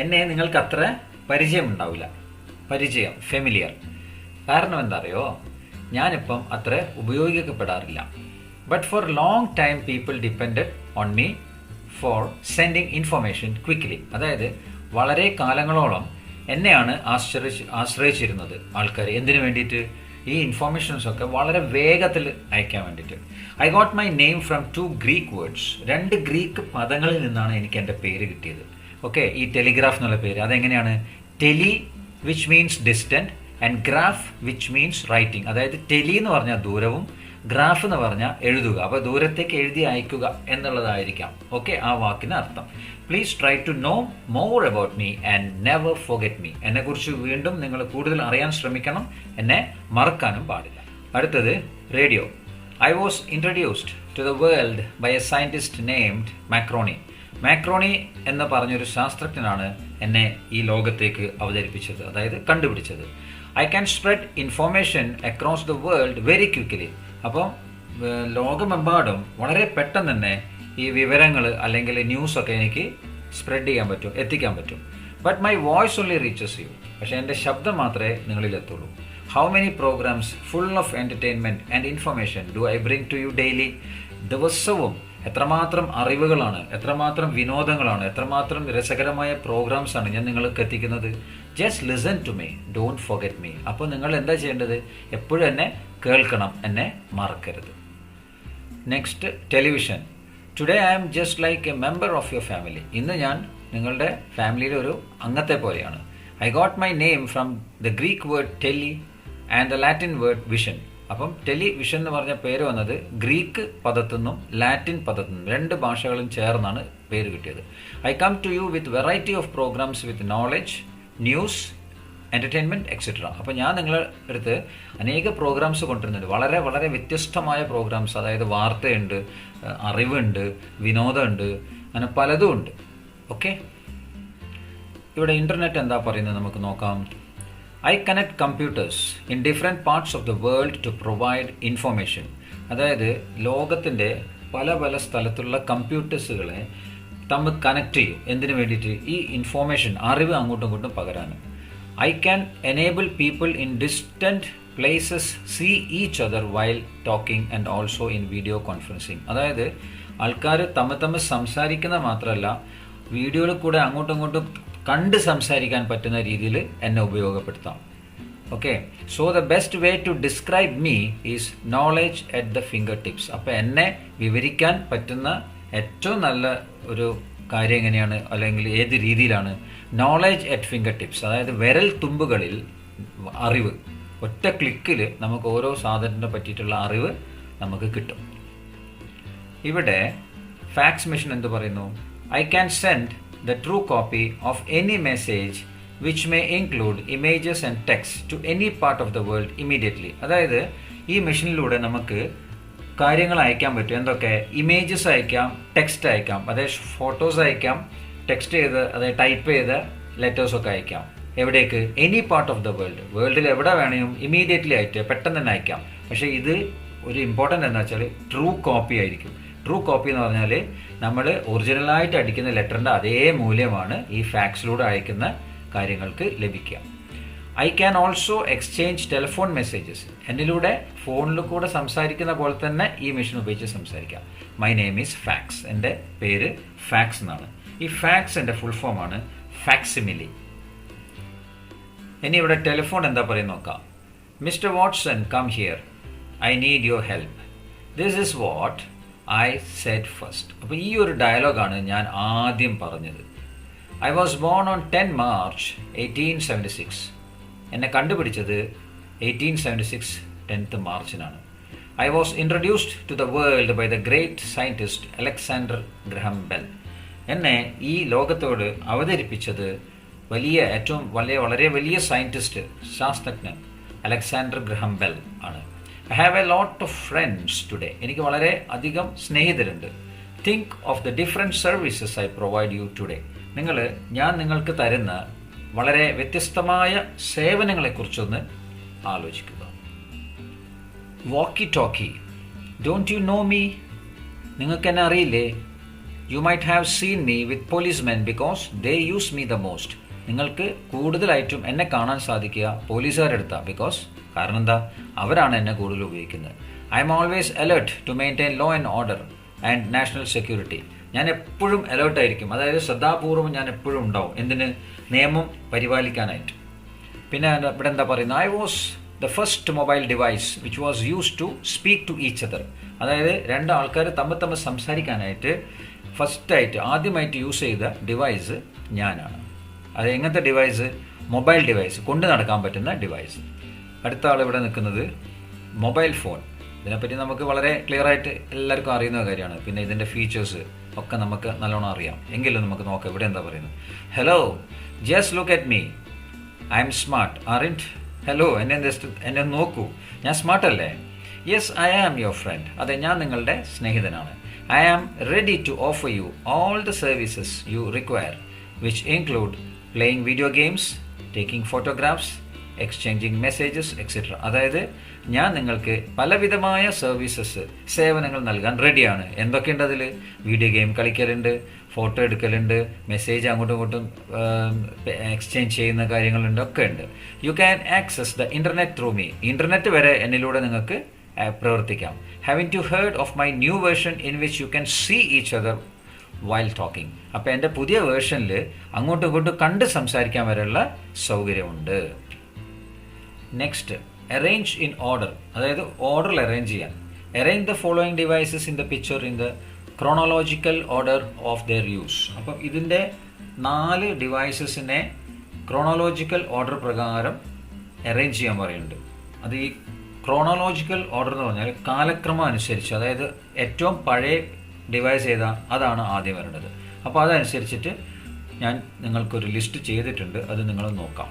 എന്നെ നിങ്ങൾക്ക് അത്ര പരിചയമുണ്ടാവില്ല. ഫെമിലിയർ. കാരണം എന്താ അറിയോ? ഞാനിപ്പം അത്ര ഉപയോഗിക്കപ്പെടാറില്ല. But for long time people depended on me for sending information quickly. അതായത് വളരെ കാലങ്ങളോളം എന്നെയാണ് ആശ്രയിച്ചിരുന്നത് ആൾക്കാർ. എന്തിനു വേണ്ടിയിട്ട്? ഈ ഇൻഫർമേഷൻസൊക്കെ വളരെ വേഗത്തിൽ അയക്കാൻ വേണ്ടിയിട്ട്. I got my name from 2 Greek words. 2 Greek പദങ്ങളിൽ നിന്നാണ് എനിക്ക് എൻ്റെ പേര് കിട്ടിയത്. ഓക്കെ, ഈ ടെലിഗ്രാഫ് എന്നുള്ള പേര് അതെങ്ങനെയാണ്? Tele which means distant and graph which means writing. അതായത് ടെലി എന്ന് പറഞ്ഞാൽ ദൂരവും, ഗ്രാഫ് എന്ന് പറഞ്ഞാൽ എഴുതുക. അപ്പോൾ ദൂരത്തേക്ക് എഴുതി അയക്കുക എന്നുള്ളതായിരിക്കാം ഓക്കെ ആ വാക്കിന് അർത്ഥം. Please try to know more about me and never forget me. എന്നെക്കുറിച്ച് വീണ്ടും നിങ്ങൾ കൂടുതൽ അറിയാൻ ശ്രമിക്കണം, എന്നെ മറക്കാനും പാടില്ല. അടുത്തത് radio. I was introduced to the world by a scientist named Marconi. Marconi എന്ന് പറഞ്ഞൊരു ശാസ്ത്രജ്ഞനാണ് എന്നെ ഈ ലോകത്തേക്ക് അവതരിപ്പിച്ചത്, അതായത് കണ്ടുപിടിച്ചത്. I can spread information across the world very quickly. അപ്പം ലോകമെമ്പാടും വളരെ പെട്ടെന്ന് തന്നെ ഈ വിവരങ്ങൾ അല്ലെങ്കിൽ ന്യൂസൊക്കെ എനിക്ക് സ്പ്രെഡ് ചെയ്യാൻ പറ്റും, എത്തിക്കാൻ പറ്റും. But my voice only reaches you. പക്ഷേ എൻ്റെ ശബ്ദം മാത്രമേ നിങ്ങളിലെത്തുള്ളൂ. How many programs full of entertainment and information do I bring to you daily? ദിവസവും എത്രമാത്രം അറിവുകളാണ്, എത്രമാത്രം വിനോദങ്ങളാണ്, എത്രമാത്രം രസകരമായ പ്രോഗ്രാംസാണ് ഞാൻ നിങ്ങൾക്ക് എത്തിക്കുന്നത്. Just listen to me, don't forget me. അപ്പോൾ നിങ്ങൾ എന്താ ചെയ്യേണ്ടത്? എപ്പോഴും എന്നെ കേൾക്കണം, എന്നെ മറക്കരുത്. Next, television. Today I am just like a member of your family. ഇന്ന് ഞാൻ നിങ്ങളുടെ ഫാമിലിയിലെ ഒരു അംഗത്തെ പോലെയാണ്. I got my name from the Greek word tele and the Latin word vision. അപ്പം ടെലിവിഷൻ എന്ന് പറഞ്ഞ പേര് വന്നത് ഗ്രീക്ക് പദത്തു നിന്നും ലാറ്റിൻ പദത്തു നിന്നും, രണ്ട് ഭാഷകളും ചേർന്നാണ് പേര് കിട്ടിയത്. I come to you with variety of programs with knowledge, news, entertainment etcetera. അപ്പോൾ ഞാൻ നിങ്ങളുടെ അടുത്ത് അനേക പ്രോഗ്രാംസ് കൊണ്ടുവരുന്നുണ്ട്, വളരെ വളരെ വ്യത്യസ്തമായ പ്രോഗ്രാംസ്. അതായത് വാർത്തയുണ്ട്, അറിവുണ്ട്, വിനോദമുണ്ട്, അങ്ങനെ പലതും ഉണ്ട്. ഓക്കെ, ഇവിടെ ഇൻ്റർനെറ്റ് എന്താ പറയുന്നത് നമുക്ക് നോക്കാം. I connect computers in different parts of the world to provide information. അതായത് ലോകത്തിൻ്റെ പല പല സ്ഥലത്തുള്ള കമ്പ്യൂട്ടേഴ്സുകളെ തമ്മിൽ കണക്ട് ചെയ്യും. എന്തിനു വേണ്ടിയിട്ട്? ഈ ഇൻഫോർമേഷൻ, അറിവ് അങ്ങോട്ടും ഇങ്ങോട്ടും പകരാനും. I can enable people in distant places see each other while talking and also in video conferencing. അതായത് ആൾക്കാർ തമ്മിൽ സംസാരിക്കുന്ന മാത്രമല്ല, വീഡിയോയിൽ കൂടെ അങ്ങോട്ടും ഇങ്ങോട്ടും കണ്ട് സംസാരിക്കാൻ പറ്റുന്ന രീതിയിൽ എന്നെ ഉപയോഗപ്പെടുത്താം. Okay, so the best way to describe me is knowledge at the fingertips. അപ്പോൾ എന്നെ വിവരിക്കാൻ പറ്റുന്ന ഏറ്റവും നല്ല ഒരു കാര്യം എങ്ങനെയാണ്, അല്ലെങ്കിൽ ഏത് രീതിയിലാണ്? നോളജ് അറ്റ് ഫിംഗർ ടിപ്സ്, അതായത് വിരൽ തുമ്പുകളിൽ അറിവ്. ഒറ്റ ക്ലിക്കിൽ നമുക്ക് ഓരോ സാധനത്തിനെ പറ്റിയിട്ടുള്ള അറിവ് നമുക്ക് കിട്ടും. ഇവിടെ ഫാക്സ് മെഷീൻ എന്ത് പറയുന്നു? I can send the true copy of any message which may include images and text to any part of the world immediately. അതായത് ഈ മെഷീനിലൂടെ നമുക്ക് കാര്യങ്ങൾ അയക്കാൻ പറ്റും. എന്തൊക്കെ? ഇമേജസ് അയക്കാം, ടെക്സ്റ്റ് അയക്കാം, അതായത് ഫോട്ടോസ് അയക്കാം, ടെക്സ്റ്റ് ചെയ്ത് അതായത് ടൈപ്പ് ചെയ്ത് ലെറ്റേഴ്സൊക്കെ അയക്കാം. എവിടേക്ക്? Any part of the world. വേൾഡിൽ എവിടെ വേണമെങ്കിലും ഇമീഡിയറ്റ്ലി ആയിട്ട് പെട്ടെന്ന് തന്നെ അയക്കാം. പക്ഷേ ഇത് ഒരു ഇമ്പോർട്ടൻ്റ് എന്താ വെച്ചാൽ ട്രൂ കോപ്പി ആയിരിക്കും. ട്രൂ കോപ്പി എന്ന് പറഞ്ഞാൽ നമ്മൾ ഒറിജിനലായിട്ട് അടിക്കുന്ന ലെറ്ററിൻ്റെ അതേ മൂല്യമാണ് ഈ ഫാക്സിലൂടെ അയക്കുന്ന കാര്യങ്ങൾക്ക് ലഭിക്കുക. I can also exchange telephone messages. എന്നിലൂടെ ഫോണിൽ കൂടെ സംസാരിക്കുന്ന പോലെ തന്നെ ഈ മെഷീൻ ഉപയോഗിച്ച് സംസാരിക്കാം. My name is fax. എൻ്റെ പേര് ഫാക്സ് എന്നാണ്. ഈ ഫാക്സ് എൻ്റെ ഫുൾ ഫോമാണ് ഫാക്സിമിലി. ഇനി ഇവിടെ ടെലിഫോൺ എന്താ പറയുന്നത് നോക്കാം. Mister Watson, come here, I need your help. This is what I said first. അപ്പോൾ ഈ ഒരു ഡയലോഗാണ് ഞാൻ ആദ്യം പറഞ്ഞത്. I was born on 10 March 1876. എന്നെ കണ്ടുപിടിച്ചത് 1876 10th മാർച്ചിനാണ്. I was introduced to the world by the great scientist Alexander Graham Bell. എന്നെ ഈ ലോകത്തോട് അവതരിപ്പിച്ചത് വളരെ വലിയ സയൻറ്റിസ്റ്റ്, ശാസ്ത്രജ്ഞൻ അലക്സാണ്ടർ ഗ്രഹാം ബെൽ ആണ്. I have a lot of friends today. എനിക്ക് വളരെ അധികം സ്നേഹിതരുണ്ട്. Think of the different services I provide you today. ഞാൻ നിങ്ങൾക്ക് തരുന്ന വളരെ വ്യത്യസ്തമായ സേവനങ്ങളെക്കുറിച്ചൊന്ന് ആലോചിക്കുക. Walkie talkie. Don't you know me? നിങ്ങൾക്ക് എന്നെ അറിയില്ലേ? You might have seen me with policemen because they use me the most. നിങ്ങൾക്ക് കൂടുതലായിട്ടും എന്നെ കാണാൻ സാധിക്കുക പോലീസുകാരെടുത്താണ്. കാരണം എന്താ? അവരാണ് എന്നെ കൂടുതൽ ഉപയോഗിക്കുന്നത്. I am always alert to maintain law and order and national security. ഞാൻ എപ്പോഴും അലേർട്ടായിരിക്കും, അതായത് ശ്രദ്ധാപൂർവ്വം ഞാൻ എപ്പോഴും ഉണ്ടാവും. എന്തിന്? നിയമം പരിപാലിക്കാനായിട്ട്. പിന്നെ ഇവിടെ എന്താ പറയുന്നത്? I was the first mobile device which was used to speak to each other. അതായത് രണ്ട് ആൾക്കാർ തമ്മിൽ സംസാരിക്കാനായിട്ട് ആദ്യമായിട്ട് യൂസ് ചെയ്ത ഡിവൈസ് ഞാനാണ്. അത് എങ്ങനത്തെ ഡിവൈസ്? മൊബൈൽ ഡിവൈസ്, കൊണ്ട് നടക്കാൻ പറ്റുന്ന ഡിവൈസ്. അടുത്ത ആൾ ഇവിടെ നിൽക്കുന്നത് മൊബൈൽ ഫോൺ. ഇതിനെപ്പറ്റി നമുക്ക് വളരെ ക്ലിയർ ആയിട്ട് എല്ലാവർക്കും അറിയുന്ന കാര്യമാണ്. പിന്നെ ഇതിൻ്റെ ഫീച്ചേഴ്സ് ഒക്കെ നമുക്ക് നല്ലോണം അറിയാം. എങ്കിലും നമുക്ക് നോക്കാം ഇവിടെ എന്താ പറയുന്നത്. Hello, just look at me, I am smart, aren't hello, എന്നെ നോക്കൂ, ഞാൻ സ്മാർട്ടല്ലേ? Yes, I am your friend. അതെ, ഞാൻ നിങ്ങളുടെ സ്നേഹിതനാണ്. I am ready to offer you all the services you require, which include playing video games, taking photographs, exchanging messages etcetera. അതായത് ഞാൻ നിങ്ങൾക്ക് പലവിധമായ സേവനങ്ങൾ നൽകാൻ റെഡിയാണ്. എന്തൊക്കെയുണ്ട് അതിൽ? വീഡിയോ ഗെയിം കളിക്കലുണ്ട്, ഫോട്ടോ എടുക്കലുണ്ട്, മെസ്സേജ് അങ്ങോട്ടും ഇങ്ങോട്ടും എക്സ്ചേഞ്ച് ചെയ്യുന്ന കാര്യങ്ങളുണ്ട്, ഒക്കെ ഉണ്ട്. U can access the internet through me. Internet വരെ എന്നിലൂടെ നിങ്ങൾക്ക് പ്രവർത്തിക്കാം. Having to heard of my new version in which you can see each other while talking. അപ്പോൾ എൻ്റെ പുതിയ വേർഷനിൽ അങ്ങോട്ടും ഇങ്ങോട്ടും കണ്ട് സംസാരിക്കാൻ വരെയുള്ള സൗകര്യമുണ്ട്. Next, arrange in order. അതായത് ഓർഡറിൽ അറേഞ്ച് ചെയ്യാൻ. Arrange the following devices in the picture in the chronological order of their use. അപ്പം ഇതിൻ്റെ 4 ഡിവൈസസിനെ ക്രോണോളജിക്കൽ ഓർഡർ പ്രകാരം അറേഞ്ച് ചെയ്യാൻ പറയുന്നുണ്ട്. അത് ഈ ക്രോണോളജിക്കൽ ഓർഡർ എന്ന് പറഞ്ഞാൽ കാലക്രമം അനുസരിച്ച്, അതായത് ഏറ്റവും പഴയ ഡിവൈസ് ഏതാ അതാണ് ആദ്യം വരേണ്ടത്. അപ്പോൾ അതനുസരിച്ചിട്ട് ഞാൻ നിങ്ങൾക്കൊരു ലിസ്റ്റ് ചെയ്തിട്ടുണ്ട്, അത് നിങ്ങൾ നോക്കാം.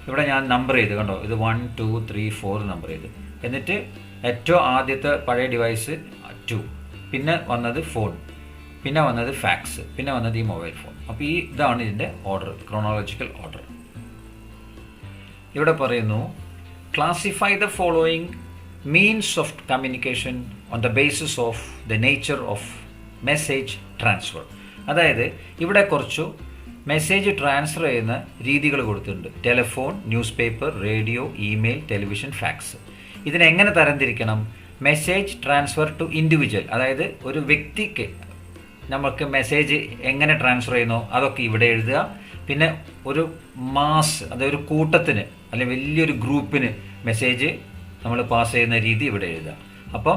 ഇവിടെ ഞാൻ നമ്പർ ചെയ്ത് കണ്ടോ, ഇത് 1 2 3 4 നമ്പർ ചെയ്ത്, എന്നിട്ട് ഏറ്റവും ആദ്യത്തെ പഴയ ഡിവൈസ് 2, പിന്നെ വന്നത് ഫോൺ, പിന്നെ വന്നത് ഫാക്സ്, പിന്നെ വന്നത് ഈ മൊബൈൽ ഫോൺ. അപ്പോൾ ഇതാണ് ഇതിൻ്റെ ഓർഡർ, ക്രോണോളജിക്കൽ ഓർഡർ. ഇവിടെ പറയുന്നു, classify the following means of communication on the basis of the nature of message transfer. അതായത് ഇവിടെ കുറച്ചു മെസ്സേജ് ട്രാൻസ്ഫർ ചെയ്യുന്ന രീതികൾ കൊടുത്തിട്ടുണ്ട്. Telephone, newspaper, radio, email, television, fax. ഇതിനെങ്ങനെ തരംതിരിക്കണം? മെസ്സേജ് ട്രാൻസ്ഫർ ടു ഇൻഡിവിജ്വൽ, അതായത് ഒരു വ്യക്തിക്ക് നമുക്ക് മെസ്സേജ് എങ്ങനെ ട്രാൻസ്ഫർ ചെയ്യുന്നോ അതൊക്കെ ഇവിടെ എഴുതുക. പിന്നെ ഒരു മാസ്, അതായത് ഒരു കൂട്ടത്തിന് അല്ലെങ്കിൽ വലിയൊരു ഗ്രൂപ്പിന് മെസ്സേജ് നമ്മൾ പാസ് ചെയ്യുന്ന രീതി ഇവിടെ എഴുതുക. അപ്പം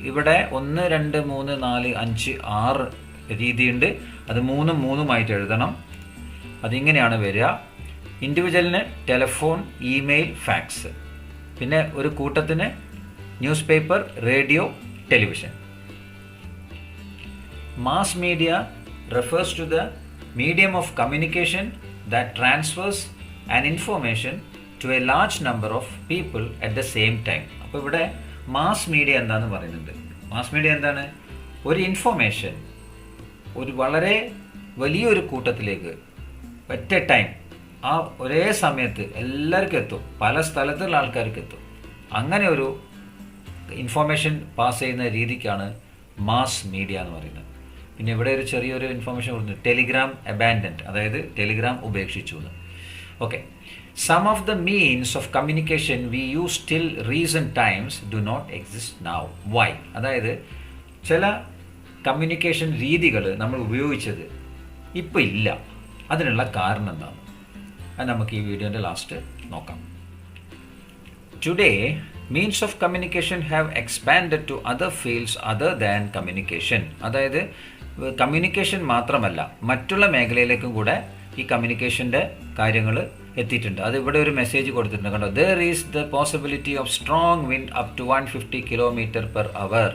ഇവിടെ 1 2 3 4 5 6 രീതിയുണ്ട്. അത് 3 3 എഴുതണം. അതിങ്ങനെയാണ് വരിക. ഇൻഡിവിജ്വലിന് ടെലിഫോൺ, ഇമെയിൽ, ഫാക്സ്. പിന്നെ ഒരു കൂട്ടത്തിന് newspaper, radio, television. Mass media refers to the medium of communication that transfers an information to a large number of people at the same time. അപ്പോൾ ഇവിടെ മാസ് മീഡിയ എന്താന്ന് പറയുന്നുണ്ട്. Mass media എന്താണ്? ഒരു information ഒരു വളരെ വലിയൊരു കൂട്ടത്തിലേക്ക് ഒറ്റ ടൈം, ആ ഒരേ സമയത്ത് എല്ലാവർക്കും എത്തും, പല സ്ഥലത്തുള്ള ആൾക്കാർക്ക് എത്തും. അങ്ങനെ ഒരു ഇൻഫോർമേഷൻ പാസ് ചെയ്യുന്ന രീതിക്കാണ് മാസ് മീഡിയ എന്ന് പറയുന്നത്. പിന്നെ ഇവിടെ ഒരു ചെറിയൊരു ഇൻഫോർമേഷൻ കൊടുത്തു, ടെലിഗ്രാം അബാൻഡൻഡ്, അതായത് ടെലിഗ്രാം ഉപേക്ഷിച്ചു എന്ന്. Okay, some of the means of communication we use till recent times do not exist now. Why? അതായത് ചില കമ്മ്യൂണിക്കേഷൻ രീതികൾ നമ്മൾ ഉപയോഗിച്ചത് ഇപ്പോൾ ഇല്ല. അതിനുള്ള കാരണം എന്താണ്? അത് നമുക്ക് ഈ വീഡിയോൻ്റെ ലാസ്റ്റ് നോക്കാം. Today means of communication have expanded to other fields other than communication. അതായത് കമ്മ്യൂണിക്കേഷൻ മാത്രമല്ല, മറ്റുള്ള മേഖലയിലേക്കും കൂടെ ഈ കമ്മ്യൂണിക്കേഷൻ്റെ കാര്യങ്ങൾ എത്തിയിട്ടുണ്ട്. അത് ഇവിടെ ഒരു മെസ്സേജ് കൊടുത്തിട്ടുണ്ട്, കണ്ടോ. There is the possibility of strong wind up to 150 km/h.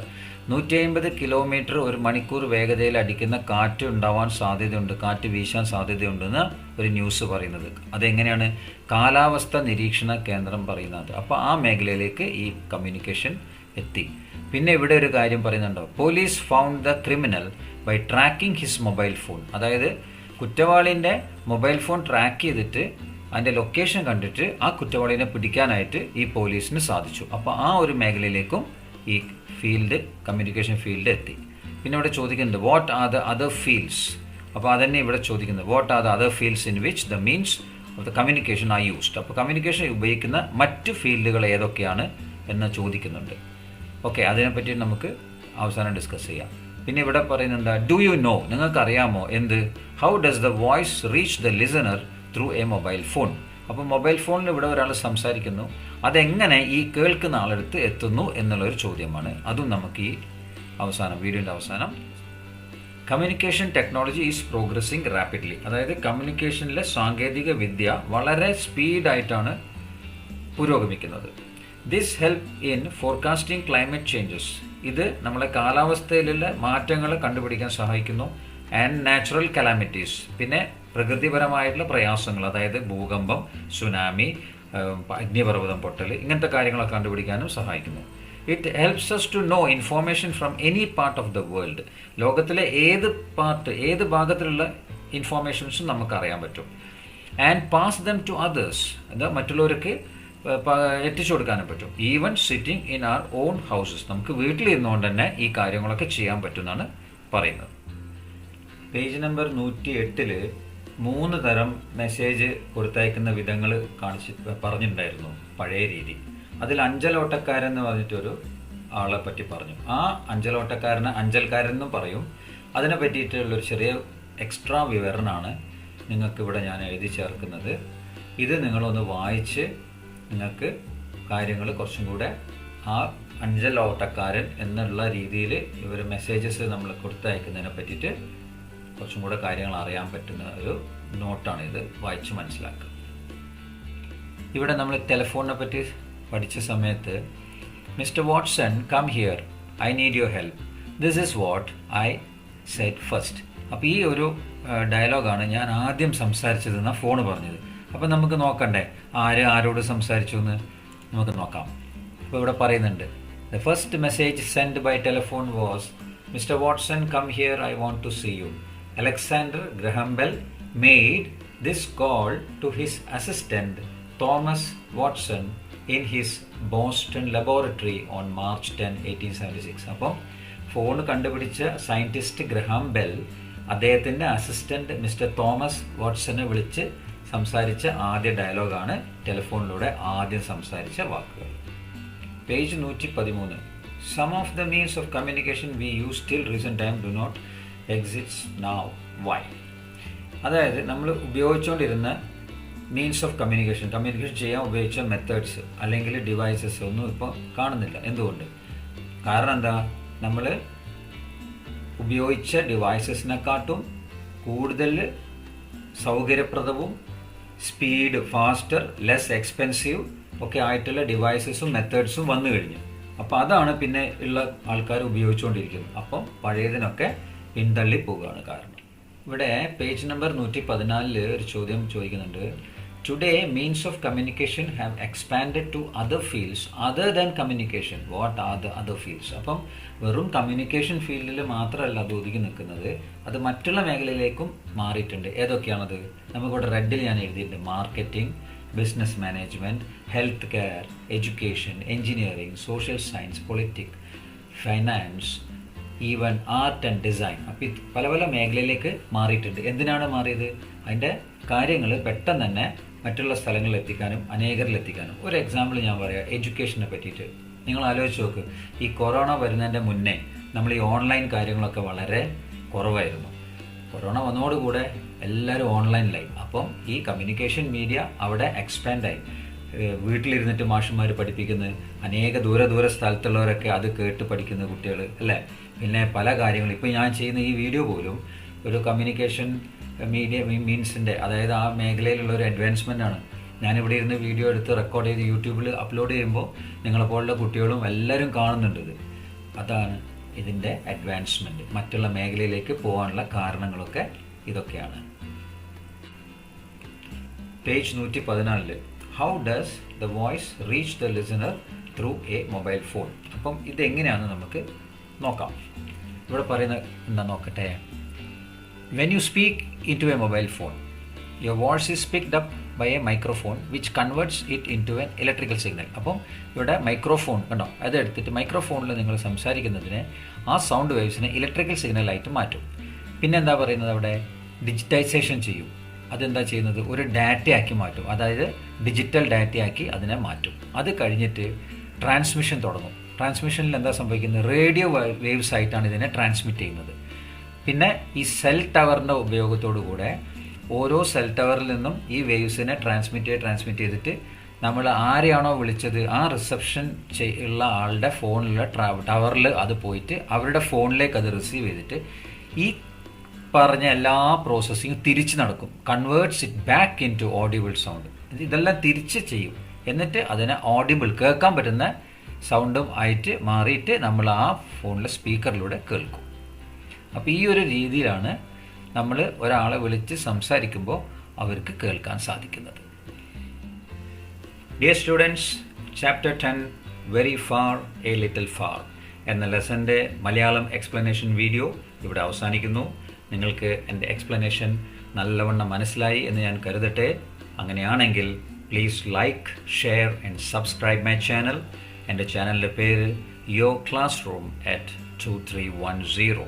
150 kilometre ഒരു മണിക്കൂർ വേഗതയിൽ അടിക്കുന്ന കാറ്റ് ഉണ്ടാവാൻ സാധ്യതയുണ്ട്, കാറ്റ് വീശാൻ സാധ്യതയുണ്ടെന്ന് ഒരു ന്യൂസ് പറയുന്നത്. അതെങ്ങനെയാണ്? കാലാവസ്ഥ നിരീക്ഷണ കേന്ദ്രം പറയുന്നത്. അപ്പോൾ ആ മേഖലയിലേക്ക് ഈ കമ്മ്യൂണിക്കേഷൻ എത്തി. പിന്നെ ഇവിടെ ഒരു കാര്യം പറയുന്നുണ്ടോ, police found the criminal by tracking his mobile phone. അതായത് കുറ്റവാളിൻ്റെ മൊബൈൽ ഫോൺ ട്രാക്ക് ചെയ്തിട്ട് അതിൻ്റെ ലൊക്കേഷൻ കണ്ടിട്ട് ആ കുറ്റവാളിനെ പിടിക്കാനായിട്ട് ഈ പോലീസിന് സാധിച്ചു. അപ്പോൾ ആ ഒരു മേഖലയിലേക്കും ഈ ഫീൽഡ്, കമ്മ്യൂണിക്കേഷൻ ഫീൽഡ് എത്തി. പിന്നെ ഇവിടെ ചോദിക്കുന്നത് what are the other fields. അപ്പോൾ അതന്നെ ഇവിടെ ചോദിക്കുന്നത്, what are the other fields in which the means of the communication are used. അപ്പോൾ കമ്മ്യൂണിക്കേഷൻ ഉപയോഗിക്കുന്ന മറ്റ് ഫീൽഡുകൾ ഏതൊക്കെയാണ് എന്ന് ചോദിക്കുന്നുണ്ട്. ഓക്കെ, അതിനെപ്പറ്റി നമുക്ക് അവസാനം ഡിസ്കസ് ചെയ്യാം. പിന്നെ ഇവിടെ പറയുന്നത് എന്താ? Do you know? നിങ്ങൾക്കറിയാമോ എന്ത്? How does the voice reach the listener through a mobile phone. അപ്പോൾ മൊബൈൽ ഫോണിൽ ഇവിടെ ഒരാൾ സംസാരിക്കുന്നു, അതെങ്ങനെ ഈ കേൾക്കുന്ന ആളെടുത്ത് എത്തുന്നു എന്നുള്ളൊരു ചോദ്യമാണ്. അതും നമുക്ക് ഈ വീഡിയോൻ്റെ അവസാനം. Communication technology is progressing rapidly. അതായത് കമ്മ്യൂണിക്കേഷനിലെ സാങ്കേതിക വിദ്യ വളരെ സ്പീഡായിട്ടാണ് പുരോഗമിക്കുന്നത്. This help in forecasting climate changes. ഇത് നമ്മളെ കാലാവസ്ഥയിലുള്ള മാറ്റങ്ങൾ കണ്ടുപിടിക്കാൻ സഹായിക്കുന്നു. ആൻഡ് നാച്ചുറൽ കലാമിറ്റീസ്, പിന്നെ പ്രകൃതിപരമായിട്ടുള്ള പ്രയാസങ്ങൾ, അതായത് ഭൂകമ്പം, സുനാമി, അഗ്നിപർവ്വതം പൊട്ടൽ, ഇങ്ങനത്തെ കാര്യങ്ങളൊക്കെ കണ്ടുപിടിക്കാനും സഹായിക്കുന്നു. It helps us to know information from any part of the world. ലോകത്തിലെ ഏത് ഭാഗത്തിലുള്ള ഇൻഫോർമേഷൻസും നമുക്കറിയാൻ പറ്റും. And pass them to others, എന്താ മറ്റുള്ളവർക്ക് എത്തിച്ചു കൊടുക്കാനും പറ്റും. Even sitting in our own houses, നമുക്ക് വീട്ടിലിരുന്നുകൊണ്ട് തന്നെ ഈ കാര്യങ്ങളൊക്കെ ചെയ്യാൻ പറ്റുമെന്നാണ് പറയുന്നത്. പേജ് നമ്പർ 108 3 തരം മെസ്സേജ് കൊടുത്തയക്കുന്ന വിധങ്ങൾ പറഞ്ഞിട്ടുണ്ടായിരുന്നു പഴയ രീതി. അതിൽ അഞ്ചലോട്ടക്കാരൻ എന്ന് പറഞ്ഞിട്ടൊരു ആളെ പറ്റി പറഞ്ഞു. ആ അഞ്ചലോട്ടക്കാരനെ അഞ്ചൽക്കാരൻ പറയും. അതിനെ പറ്റിയിട്ടുള്ളൊരു ചെറിയ എക്സ്ട്രാ വിവരണമാണ് നിങ്ങൾക്കിവിടെ ഞാൻ എഴുതി ചേർക്കുന്നത്. ഇത് നിങ്ങളൊന്ന് വായിച്ച് നിങ്ങൾക്ക് കാര്യങ്ങൾ കുറച്ചും കൂടെ ആ അഞ്ചലോട്ടക്കാരൻ എന്നുള്ള രീതിയിൽ ഇവർ മെസ്സേജസ് നമ്മൾ കൊടുത്തയക്കുന്നതിനെ പറ്റിയിട്ട് കുറച്ചും കൂടെ കാര്യങ്ങൾ അറിയാൻ പറ്റുന്ന ഒരു നോട്ടാണ് ഇത്. വായിച്ച് മനസ്സിലാക്കുക. ഇവിടെ നമ്മൾ ടെലിഫോണിനെ പറ്റി പഠിച്ച സമയത്ത് mister Watson come here, I need your help, this is what I said first. അപ്പോൾ ഈ ഒരു ഡയലോഗാണ് ഞാൻ ആദ്യം സംസാരിച്ചതെന്നാണ് ഫോൺ പറഞ്ഞത്. അപ്പം നമുക്ക് നോക്കണ്ടേ ആരോട് സംസാരിച്ചു എന്ന് നമുക്ക് നോക്കാം. അപ്പോൾ ഇവിടെ പറയുന്നുണ്ട്, the first message send by telephone was mister Watson come here, I want to see you. Alexander Graham Bell made this call to his assistant Thomas Watson in his Boston laboratory on March 10, 1876. അപ്പം phone കണ്ടുപിടിച്ച scientist Graham bell അദ്ദേഹത്തിൻ്റെ assistant mister Thomas വാട്സനെ വിളിച്ച് സംസാരിച്ച ആദ്യ ഡയലോഗാണ് ടെലിഫോണിലൂടെ ആദ്യം സംസാരിച്ച വാക്കുകൾ. Page 113. Some of the means of communication we use till recent time do not exists now. Why? അതായത് നമ്മൾ ഉപയോഗിച്ചുകൊണ്ടിരുന്ന മീൻസ് ഓഫ് കമ്മ്യൂണിക്കേഷൻ ചെയ്യാൻ ഉപയോഗിച്ച മെത്തേഡ്സ് അല്ലെങ്കിൽ ഡിവൈസസ് ഒന്നും ഇപ്പോൾ കാണുന്നില്ല. എന്തുകൊണ്ട്? കാരണം എന്താ? നമ്മൾ ഉപയോഗിച്ച ഡിവൈസസിനെക്കാട്ടും കൂടുതൽ സൗകര്യപ്രദവും സ്പീഡ്, ഫാസ്റ്റർ, ലെസ് എക്സ്പെൻസീവ് ഒക്കെ ആയിട്ടുള്ള ഡിവൈസസും മെത്തേഡ്സും വന്നു കഴിഞ്ഞു. അപ്പോൾ അതാണ് പിന്നെ ഉള്ള ആൾക്കാർ ഉപയോഗിച്ചുകൊണ്ടിരിക്കുന്നത്. അപ്പം പഴയതിനൊക്കെ പിന്തള്ളി പോവുകയാണ് കാരണം. ഇവിടെ പേജ് നമ്പർ 114 ഒരു ചോദ്യം ചോദിക്കുന്നുണ്ട്. Today means of communication have expanded to other fields other than communication. What are the other fields? അപ്പം വെറും കമ്മ്യൂണിക്കേഷൻ ഫീൽഡിൽ മാത്രമല്ല അത് ഒതുങ്ങി നിൽക്കുന്നത്, അത് മറ്റുള്ള മേഖലയിലേക്കും മാറിയിട്ടുണ്ട്. ഏതൊക്കെയാണത്? നമുക്കിവിടെ റെഡിൽ ഞാൻ എഴുതിയിട്ടുണ്ട്. Marketing, business management, health care, education, engineering, social science, politics, finance, even art and design. അപ്പോൾ പല പല മേഖലയിലേക്ക് മാറിയിട്ടുണ്ട്. എന്തിനാണ് മാറിയത്? അതിൻ്റെ കാര്യങ്ങൾ പെട്ടെന്ന് തന്നെ മറ്റുള്ള സ്ഥലങ്ങളിൽ എത്തിക്കാനും അനേകരിൽ എത്തിക്കാനും. ഒരു എക്സാമ്പിൾ ഞാൻ പറയാം എഡ്യൂക്കേഷനെ പറ്റിയിട്ട്. നിങ്ങൾ ആലോചിച്ച് നോക്ക്, ഈ കൊറോണ വരുന്നതിൻ്റെ മുന്നേ നമ്മൾ ഈ ഓൺലൈൻ കാര്യങ്ങളൊക്കെ വളരെ കുറവായിരുന്നു. കൊറോണ വന്നതോടുകൂടെ എല്ലാവരും ഓൺലൈനിലായി. അപ്പം ഈ കമ്മ്യൂണിക്കേഷൻ മീഡിയ അവിടെ എക്സ്പാൻഡായി. വീട്ടിലിരുന്നിട്ട് മാഷന്മാർ പഠിപ്പിക്കുന്നത്, അനേക ദൂര സ്ഥലത്തുള്ളവരൊക്കെ അത് കേട്ട് പഠിക്കുന്ന കുട്ടികൾ അല്ലേ. പിന്നെ പല കാര്യങ്ങളും ഇപ്പോൾ ഞാൻ ചെയ്യുന്ന ഈ വീഡിയോ പോലും ഒരു കമ്മ്യൂണിക്കേഷൻ മീഡിയ മീൻസിൻ്റെ, അതായത് ആ മേഖലയിലുള്ള ഒരു അഡ്വാൻസ്മെൻ്റ് ആണ്. ഞാനിവിടെ ഇരുന്ന് വീഡിയോ എടുത്ത് റെക്കോർഡ് ചെയ്ത് യൂട്യൂബിൽ അപ്ലോഡ് ചെയ്യുമ്പോൾ നിങ്ങളെപ്പോലുള്ള കുട്ടികളും എല്ലാവരും കാണുന്നുണ്ട്. അതാണ് ഇതിൻ്റെ അഡ്വാൻസ്മെൻറ്റ്. മറ്റുള്ള മേഖലയിലേക്ക് പോകാനുള്ള കാരണങ്ങളൊക്കെ ഇതൊക്കെയാണ്. Page 114. How does the voice reach the listener through a mobile phone? അപ്പം ഇതെങ്ങനെയാണെന്ന് നമുക്ക് നോക്കാം. ഇവിടെ പറയുന്ന എന്താ നോക്കട്ടെ. When you speak into a mobile phone, your voice is picked up by a microphone which converts it into an electrical signal. അപ്പം ഇവിടെ മൈക്രോഫോൺ കണ്ടോ, അതെടുത്തിട്ട് മൈക്രോഫോണിൽ നിങ്ങൾ സംസാരിക്കുന്നതിന് ആ സൗണ്ട് വേവ്സിനെ ഇലക്ട്രിക്കൽ സിഗ്നലായിട്ട് മാറ്റും. പിന്നെ എന്താ പറയുന്നത്, അവിടെ ഡിജിറ്റൈസേഷൻ ചെയ്യും. അതെന്താ ചെയ്യുന്നത്? ഒരു ഡാറ്റയാക്കി മാറ്റും. അതായത് ഡിജിറ്റൽ ഡാറ്റയാക്കി അതിനെ മാറ്റും. അത് കഴിഞ്ഞിട്ട് ട്രാൻസ്മിഷൻ തുടങ്ങും. ട്രാൻസ്മിഷനിൽ എന്താ സംഭവിക്കുന്നത്? റേഡിയോ വേവ്സ് ആയിട്ടാണ് ഇതിനെ ട്രാൻസ്മിറ്റ് ചെയ്യുന്നത്. പിന്നെ ഈ സെൽ ടവറിൻ്റെ ഉപയോഗത്തോടു കൂടെ ഓരോ സെൽ ടവറിൽ നിന്നും ഈ വേവ്സിനെ ട്രാൻസ്മിറ്റ് ചെയ്തിട്ട് നമ്മൾ ആരെയാണോ വിളിച്ചത് ആ റിസപ്ഷൻ ഉള്ള ആളുടെ ഫോണിലുള്ള ടവറിൽ അത് പോയിട്ട് അവരുടെ ഫോണിലേക്ക് അത് റിസീവ് ചെയ്തിട്ട് ഈ പറഞ്ഞ എല്ലാ പ്രോസസ്സിങ്ങും തിരിച്ച് നടക്കും. Converts it back into audible sound. ഇതെല്ലാം തിരിച്ച് ചെയ്യും. എന്നിട്ട് അതിനെ ഓഡിബിൾ, കേൾക്കാൻ പറ്റുന്ന സൗണ്ടും ആയിട്ട് മാറിയിട്ട് നമ്മൾ ആ ഫോണിലെ സ്പീക്കറിലൂടെ കേൾക്കും. അപ്പോൾ ഈ ഒരു രീതിയിലാണ് നമ്മൾ ഒരാളെ വിളിച്ച് സംസാരിക്കുമ്പോൾ അവർക്ക് കേൾക്കാൻ സാധിക്കുന്നത്. Dear students, chapter 10 very far a little far എന്ന ലെസൻ്റെ മലയാളം എക്സ്പ്ലനേഷൻ വീഡിയോ ഇവിടെ അവസാനിക്കുന്നു. നിങ്ങൾക്ക് എൻ്റെ എക്സ്പ്ലനേഷൻ നല്ലവണ്ണം മനസ്സിലായി എന്ന് ഞാൻ കരുതട്ടെ. അങ്ങനെയാണെങ്കിൽ please like, share and subscribe my channel. എൻ്റെ ചാനലിൻ്റെ പേര് യുവർ ക്ലാസ് റൂം at 2310.